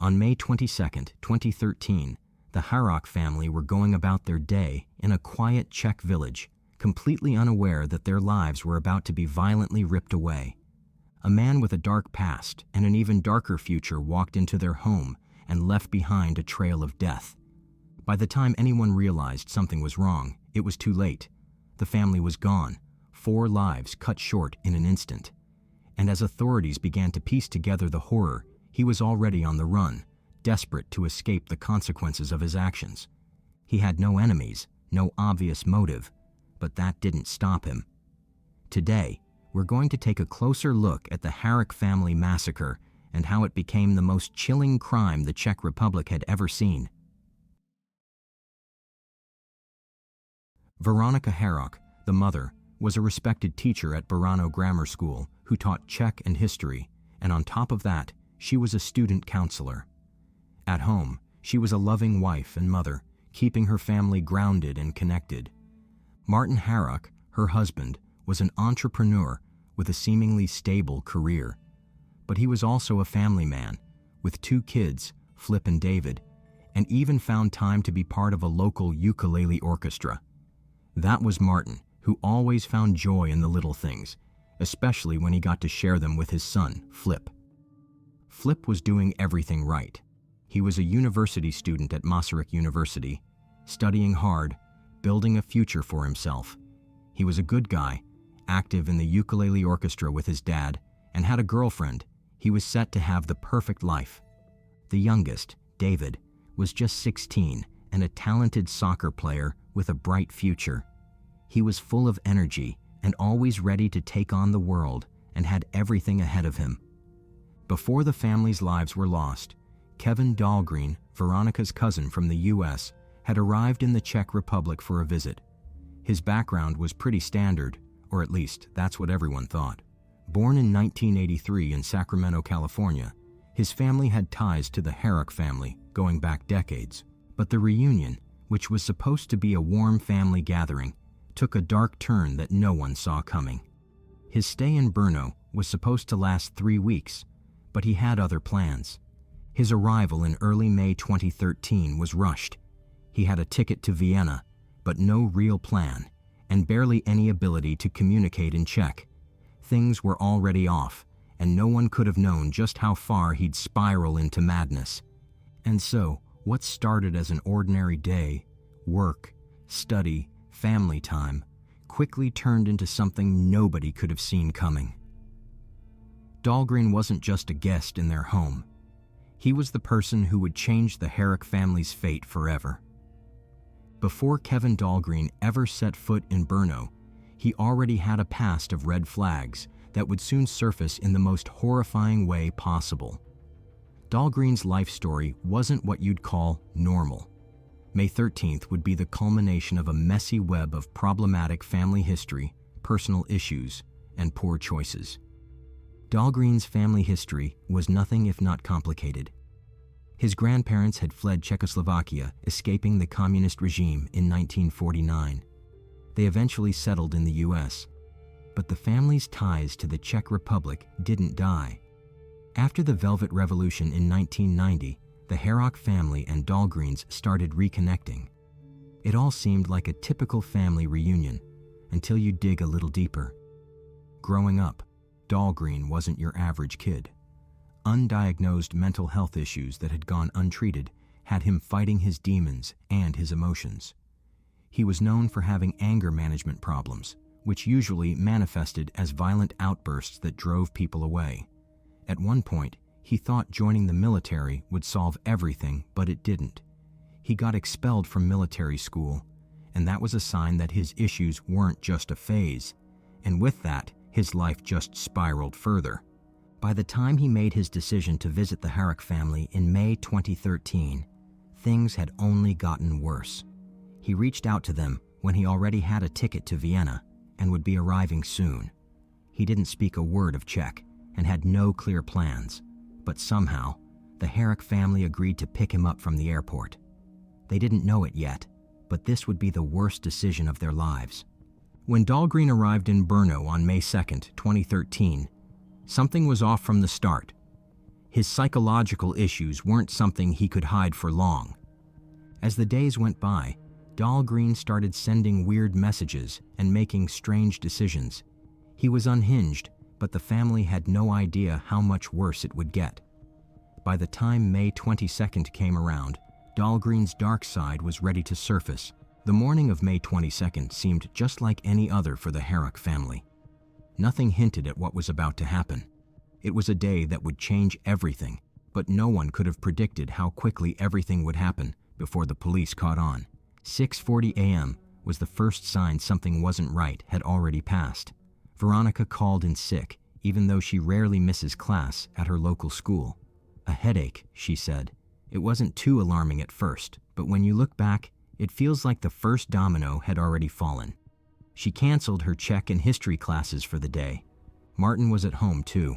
On May 22, 2013, the Harok family were going about their day in a quiet Czech village, completely unaware that their lives were about to be violently ripped away. A man with a dark past and an even darker future walked into their home and left behind a trail of death. By the time anyone realized something was wrong, it was too late. The family was gone, 4 lives cut short in an instant. And as authorities began to piece together the horror, he was already on the run, desperate to escape the consequences of his actions. He had no enemies, no obvious motive, but that didn't stop him. Today, we're going to take a closer look at the Harok family massacre and how it became the most chilling crime the Czech Republic had ever seen. Veronika Harok, the mother, was a respected teacher at Brno grammar school who taught Czech and history, and on top of that, she was a student counselor. At home, she was a loving wife and mother, keeping her family grounded and connected. Martin Harok, her husband, was an entrepreneur with a seemingly stable career. But he was also a family man, with 2 kids, Flip and David, and even found time to be part of a local ukulele orchestra. That was Martin, who always found joy in the little things, especially when he got to share them with his son, Flip. Flip was doing everything right. He was a university student at Massacre University, studying hard, building a future for himself. He was a good guy, active in the ukulele orchestra with his dad, and had a girlfriend. He was set to have the perfect life. The youngest, David, was just 16 and a talented soccer player with a bright future. He was full of energy and always ready to take on the world and had everything ahead of him. Before the family's lives were lost, Kevin Dahlgren, Veronika's cousin from the U.S., had arrived in the Czech Republic for a visit. His background was pretty standard, or at least that's what everyone thought. Born in 1983 in Sacramento, California, his family had ties to the Harok family going back decades. But the reunion, which was supposed to be a warm family gathering, took a dark turn that no one saw coming. His stay in Brno was supposed to last 3 weeks, but he had other plans. His arrival in early May 2013 was rushed. He had a ticket to Vienna, but no real plan, and barely any ability to communicate in Czech. Things were already off, and no one could have known just how far he'd spiral into madness. And so, what started as an ordinary day, work, study, family time, quickly turned into something nobody could have seen coming. Dahlgren wasn't just a guest in their home. He was the person who would change the Harok family's fate forever. Before Kevin Dahlgren ever set foot in Brno, he already had a past of red flags that would soon surface in the most horrifying way possible. Dahlgren's life story wasn't what you'd call normal. May 13th would be the culmination of a messy web of problematic family history, personal issues, and poor choices. Dahlgren's family history was nothing if not complicated. His grandparents had fled Czechoslovakia, escaping the communist regime in 1949. They eventually settled in the U.S., but the family's ties to the Czech Republic didn't die. After the Velvet Revolution in 1990, the Harok family and Dahlgrens started reconnecting. It all seemed like a typical family reunion until you dig a little deeper. Growing up, Dahlgren wasn't your average kid. Undiagnosed mental health issues that had gone untreated had him fighting his demons and his emotions. He was known for having anger management problems, which usually manifested as violent outbursts that drove people away. At one point, he thought joining the military would solve everything, but it didn't. He got expelled from military school, and that was a sign that his issues weren't just a phase, and with that, his life just spiraled further. By the time he made his decision to visit the Harok family in May 2013, things had only gotten worse. He reached out to them when he already had a ticket to Vienna and would be arriving soon. He didn't speak a word of Czech and had no clear plans, but somehow, the Harok family agreed to pick him up from the airport. They didn't know it yet, but this would be the worst decision of their lives. When Dahlgren arrived in Brno on May 2, 2013, something was off from the start. His psychological issues weren't something he could hide for long. As the days went by, Dahlgren started sending weird messages and making strange decisions. He was unhinged, but the family had no idea how much worse it would get. By the time May 22nd came around, Dahlgren's dark side was ready to surface. The morning of May 22nd seemed just like any other for the Harok family. Nothing hinted at what was about to happen. It was a day that would change everything, but no one could have predicted how quickly everything would happen before the police caught on. 6:40 a.m. was the first sign something wasn't right had already passed. Veronica called in sick, even though she rarely misses class at her local school. A headache, she said. It wasn't too alarming at first, but when you look back, it feels like the first domino had already fallen. She canceled her Czech and history classes for the day. Martin was at home too.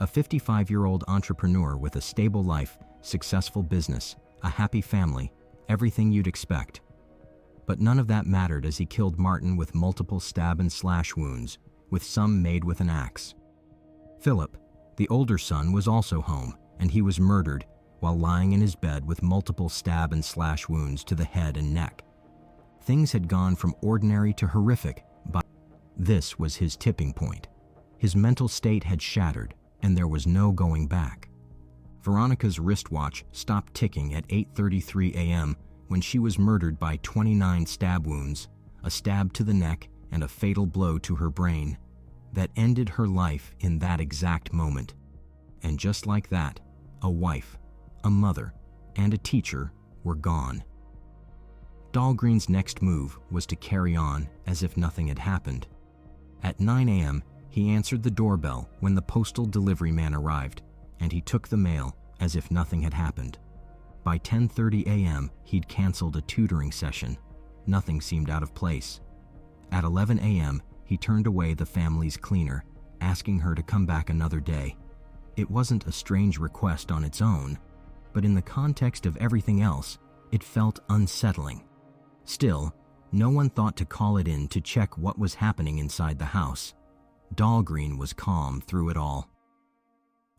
A 55-year-old entrepreneur with a stable life, successful business, a happy family, everything you'd expect. But none of that mattered as he killed Martin with multiple stab and slash wounds, with some made with an axe. Philip, the older son, was also home, and he was murdered while lying in his bed with multiple stab and slash wounds to the head and neck. Things had gone from ordinary to horrific, but this was his tipping point. His mental state had shattered, and there was no going back. Veronica's wristwatch stopped ticking at 8:33 a.m. when she was murdered by 29 stab wounds, a stab to the neck and a fatal blow to her brain that ended her life in that exact moment. And just like that, a wife, a mother, and a teacher were gone. Dahlgren's next move was to carry on as if nothing had happened. At 9 a.m., he answered the doorbell when the postal delivery man arrived, and he took the mail as if nothing had happened. By 10:30 a.m., he'd canceled a tutoring session. Nothing seemed out of place. At 11 a.m., he turned away the family's cleaner, asking her to come back another day. It wasn't a strange request on its own, but in the context of everything else, it felt unsettling. Still, no one thought to call it in to check what was happening inside the house. Dahlgren was calm through it all.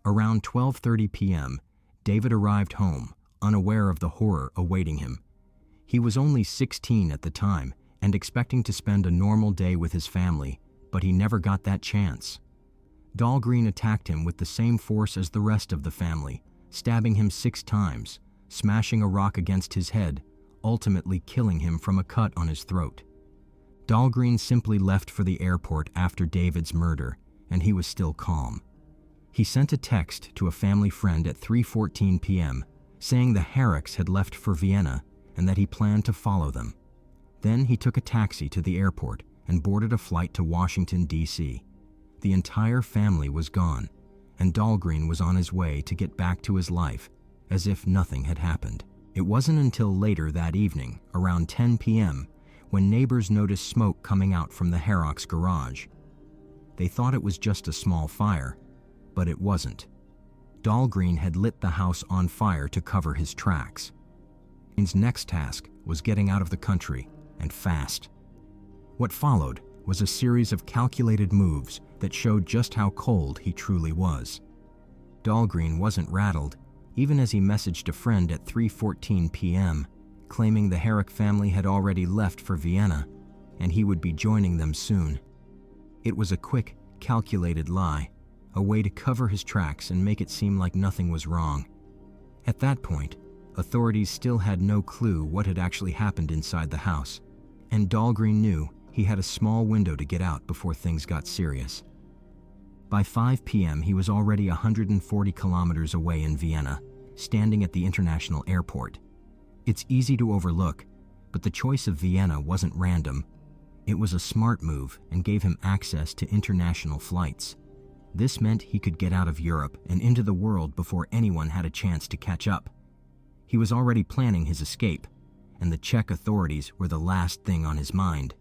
Around 12:30 p.m., David arrived home, unaware of the horror awaiting him. He was only 16 at the time and expecting to spend a normal day with his family, but he never got that chance. Dahlgren attacked him with the same force as the rest of the family, stabbing him 6 times, smashing a rock against his head, ultimately killing him from a cut on his throat. Dahlgren simply left for the airport after David's murder, and he was still calm. He sent a text to a family friend at 3:14 p.m. saying the Haroks had left for Vienna and that he planned to follow them. Then he took a taxi to the airport and boarded a flight to Washington, D.C. The entire family was gone, and Dahlgren was on his way to get back to his life as if nothing had happened. It wasn't until later that evening, around 10 p.m., when neighbors noticed smoke coming out from the Harok's garage. They thought it was just a small fire, but it wasn't. Dahlgren had lit the house on fire to cover his tracks. His next task was getting out of the country, and fast. What followed was a series of calculated moves that showed just how cold he truly was. Dahlgren wasn't rattled, even as he messaged a friend at 3:14 p.m., claiming the Harok family had already left for Vienna, and he would be joining them soon. It was a quick, calculated lie, a way to cover his tracks and make it seem like nothing was wrong. At that point, authorities still had no clue what had actually happened inside the house, and Dahlgren knew he had a small window to get out before things got serious. By 5 p.m., he was already 140 kilometers away in Vienna, standing at the international airport. It's easy to overlook, but the choice of Vienna wasn't random. It was a smart move and gave him access to international flights. This meant he could get out of Europe and into the world before anyone had a chance to catch up. He was already planning his escape, and the Czech authorities were the last thing on his mind.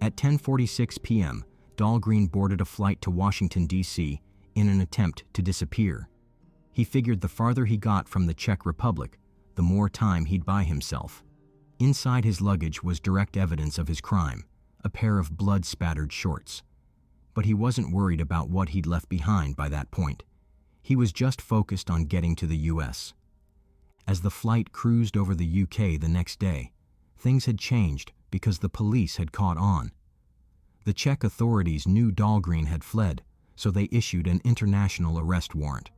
At 10:46 p.m., Dahlgren boarded a flight to Washington, D.C. in an attempt to disappear. He figured the farther he got from the Czech Republic, the more time he'd buy himself. Inside his luggage was direct evidence of his crime, a pair of blood-spattered shorts. But he wasn't worried about what he'd left behind by that point. He was just focused on getting to the US. As the flight cruised over the UK the next day, things had changed because the police had caught on. The Czech authorities knew Dahlgren had fled, so they issued an international arrest warrant.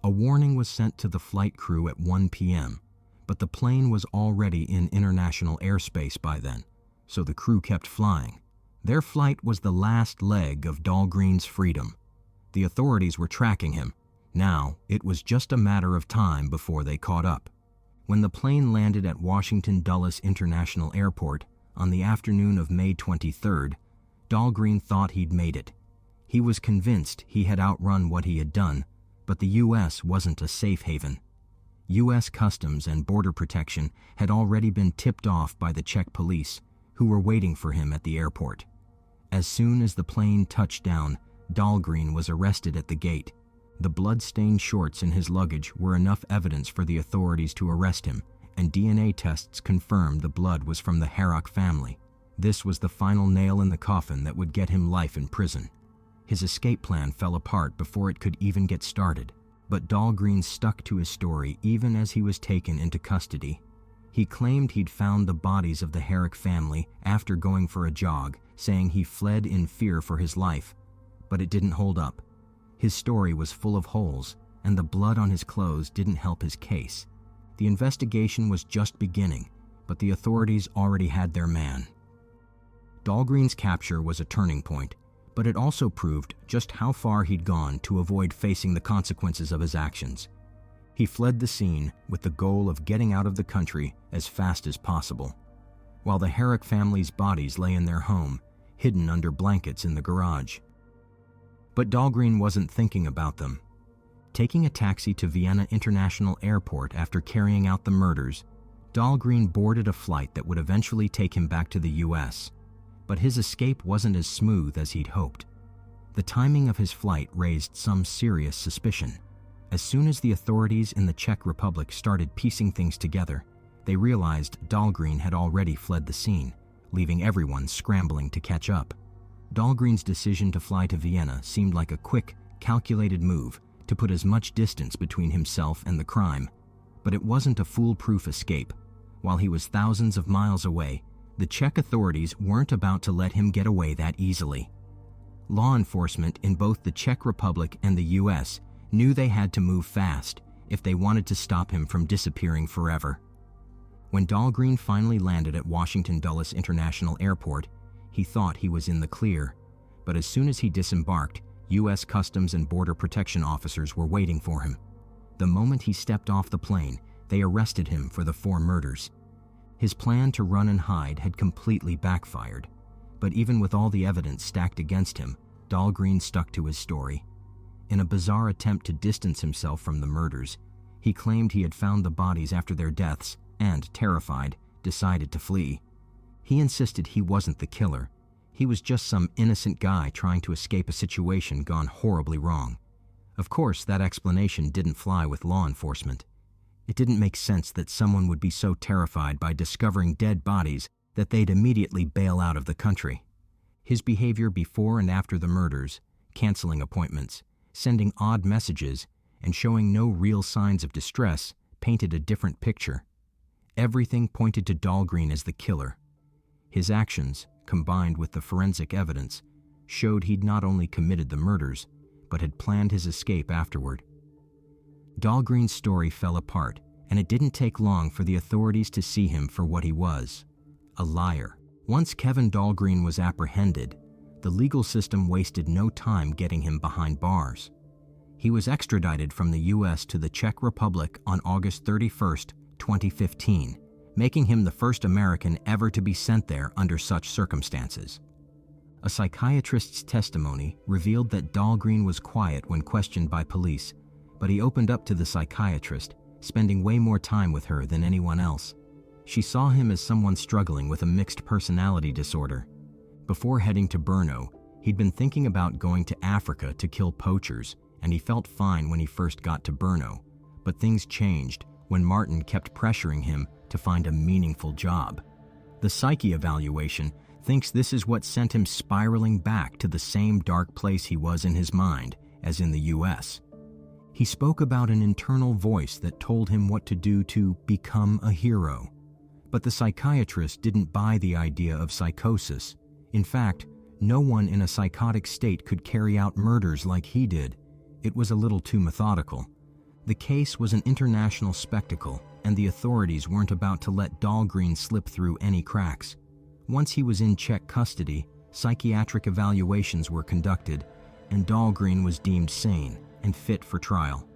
A warning was sent to the flight crew at 1 p.m., but the plane was already in international airspace by then, so the crew kept flying. Their flight was the last leg of Dahlgren's freedom. The authorities were tracking him. Now, it was just a matter of time before they caught up. When the plane landed at Washington Dulles International Airport on the afternoon of May 23rd, Dahlgren thought he'd made it. He was convinced he had outrun what he had done, but the U.S. wasn't a safe haven. U.S. Customs and Border Protection had already been tipped off by the Czech police, who were waiting for him at the airport. As soon as the plane touched down, Dahlgren was arrested at the gate. The blood-stained shorts in his luggage were enough evidence for the authorities to arrest him, and DNA tests confirmed the blood was from the Harok family. This was the final nail in the coffin that would get him life in prison. His escape plan fell apart before it could even get started, but Dahlgren stuck to his story even as he was taken into custody. He claimed he'd found the bodies of the Harok family after going for a jog, saying he fled in fear for his life, but it didn't hold up. His story was full of holes, and the blood on his clothes didn't help his case. The investigation was just beginning, but the authorities already had their man. Dahlgren's capture was a turning point, but it also proved just how far he'd gone to avoid facing the consequences of his actions. He fled the scene with the goal of getting out of the country as fast as possible, while the Harok family's bodies lay in their home, hidden under blankets in the garage. But Dahlgren wasn't thinking about them. Taking a taxi to Vienna International Airport after carrying out the murders, Dahlgren boarded a flight that would eventually take him back to the US. But his escape wasn't as smooth as he'd hoped. The timing of his flight raised some serious suspicion. As soon as the authorities in the Czech Republic started piecing things together, they realized Dahlgren had already fled the scene, leaving everyone scrambling to catch up. Dahlgren's decision to fly to Vienna seemed like a quick, calculated move to put as much distance between himself and the crime. But it wasn't a foolproof escape. While he was thousands of miles away, the Czech authorities weren't about to let him get away that easily. Law enforcement in both the Czech Republic and the US knew they had to move fast if they wanted to stop him from disappearing forever. When Dahlgren finally landed at Washington Dulles International Airport, he thought he was in the clear, but as soon as he disembarked, U.S. Customs and Border Protection officers were waiting for him. The moment he stepped off the plane, they arrested him for the 4 murders. His plan to run and hide had completely backfired, but even with all the evidence stacked against him, Dahlgren stuck to his story. In a bizarre attempt to distance himself from the murders, he claimed he had found the bodies after their deaths and, terrified, decided to flee. He insisted he wasn't the killer. He was just some innocent guy trying to escape a situation gone horribly wrong. Of course, that explanation didn't fly with law enforcement. It didn't make sense that someone would be so terrified by discovering dead bodies that they'd immediately bail out of the country. His behavior before and after the murders, canceling appointments, sending odd messages, and showing no real signs of distress painted a different picture. Everything pointed to Dahlgren as the killer. His actions, combined with the forensic evidence, showed he'd not only committed the murders, but had planned his escape afterward. Dahlgren's story fell apart, and it didn't take long for the authorities to see him for what he was, a liar. Once Kevin Dahlgren was apprehended, the legal system wasted no time getting him behind bars. He was extradited from the U.S. to the Czech Republic on August 31, 2015, making him the first American ever to be sent there under such circumstances. A psychiatrist's testimony revealed that Dahlgren was quiet when questioned by police, but he opened up to the psychiatrist, spending way more time with her than anyone else. She saw him as someone struggling with a mixed personality disorder. Before heading to Brno, he'd been thinking about going to Africa to kill poachers, and he felt fine when he first got to Brno. But things changed when Martin kept pressuring him to find a meaningful job. The psyche evaluation thinks this is what sent him spiraling back to the same dark place he was in his mind as in the US. He spoke about an internal voice that told him what to do to become a hero. But the psychiatrist didn't buy the idea of psychosis. In fact, no one in a psychotic state could carry out murders like he did. It was a little too methodical. The case was an international spectacle, and the authorities weren't about to let Dahlgren slip through any cracks. Once he was in Czech custody, psychiatric evaluations were conducted, and Dahlgren was deemed sane and fit for trial.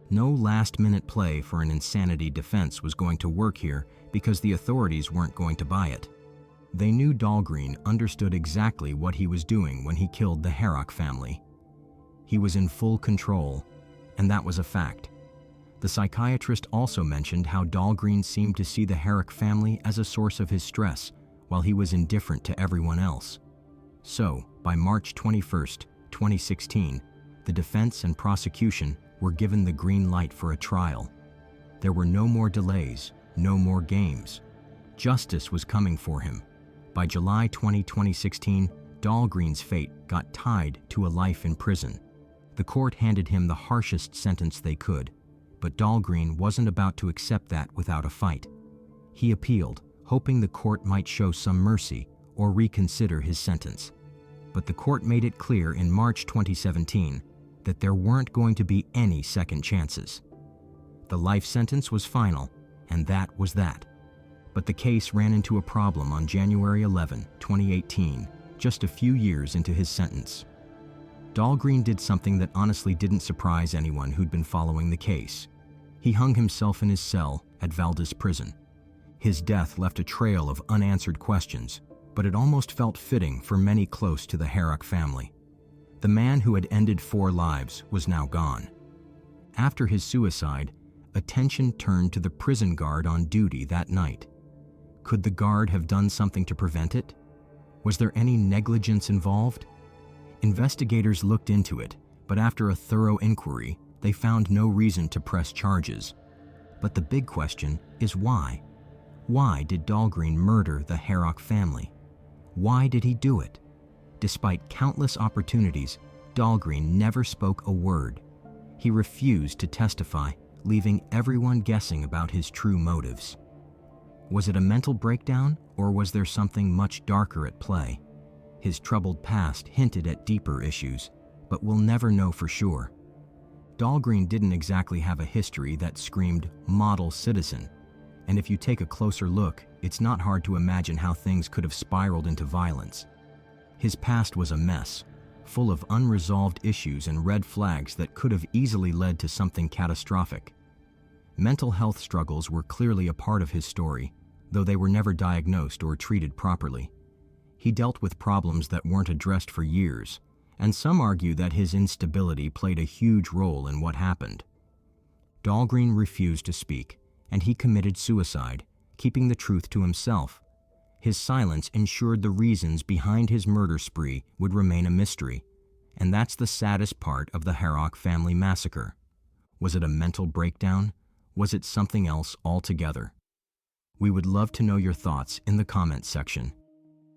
No last-minute play for an insanity defense was going to work here because the authorities weren't going to buy it. They knew Dahlgren understood exactly what he was doing when he killed the Harok family. He was in full control, and that was a fact. The psychiatrist also mentioned how Dahlgren seemed to see the Harok family as a source of his stress, while he was indifferent to everyone else. So, by March 21, 2016, the defense and prosecution were given the green light for a trial. There were no more delays, no more games. Justice was coming for him. By July 20, 2016, Dahlgren's fate got tied to a life in prison. The court handed him the harshest sentence they could, but Dahlgren wasn't about to accept that without a fight. He appealed, hoping the court might show some mercy or reconsider his sentence. But the court made it clear in March 2017 that there weren't going to be any second chances. The life sentence was final, and that was that. But the case ran into a problem on January 11, 2018, just a few years into his sentence. Dahlgren did something that honestly didn't surprise anyone who'd been following the case. He hung himself in his cell at Valdez prison. His death left a trail of unanswered questions, but it almost felt fitting for many close to the Harok family. The man who had ended 4 lives was now gone. After his suicide, attention turned to the prison guard on duty that night. Could the guard have done something to prevent it? Was there any negligence involved? Investigators looked into it, but after a thorough inquiry, they found no reason to press charges. But the big question is why? Why did Dahlgren murder the Harok family? Why did he do it? Despite countless opportunities, Dahlgren never spoke a word. He refused to testify, leaving everyone guessing about his true motives. Was it a mental breakdown, or was there something much darker at play? His troubled past hinted at deeper issues, but we'll never know for sure. Dahlgren didn't exactly have a history that screamed model citizen, and if you take a closer look, it's not hard to imagine how things could have spiraled into violence. His past was a mess, full of unresolved issues and red flags that could have easily led to something catastrophic. Mental health struggles were clearly a part of his story, though they were never diagnosed or treated properly. He dealt with problems that weren't addressed for years, and some argue that his instability played a huge role in what happened. Dahlgren refused to speak, and he committed suicide, keeping the truth to himself. His silence ensured the reasons behind his murder spree would remain a mystery, and that's the saddest part of the Harok family massacre. Was it a mental breakdown? Was it something else altogether? We would love to know your thoughts in the comments section.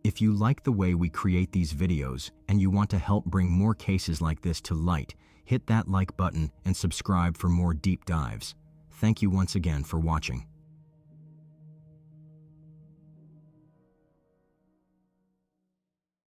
If you like the way we create these videos and you want to help bring more cases like this to light, hit that like button and subscribe for more deep dives. Thank you once again for watching.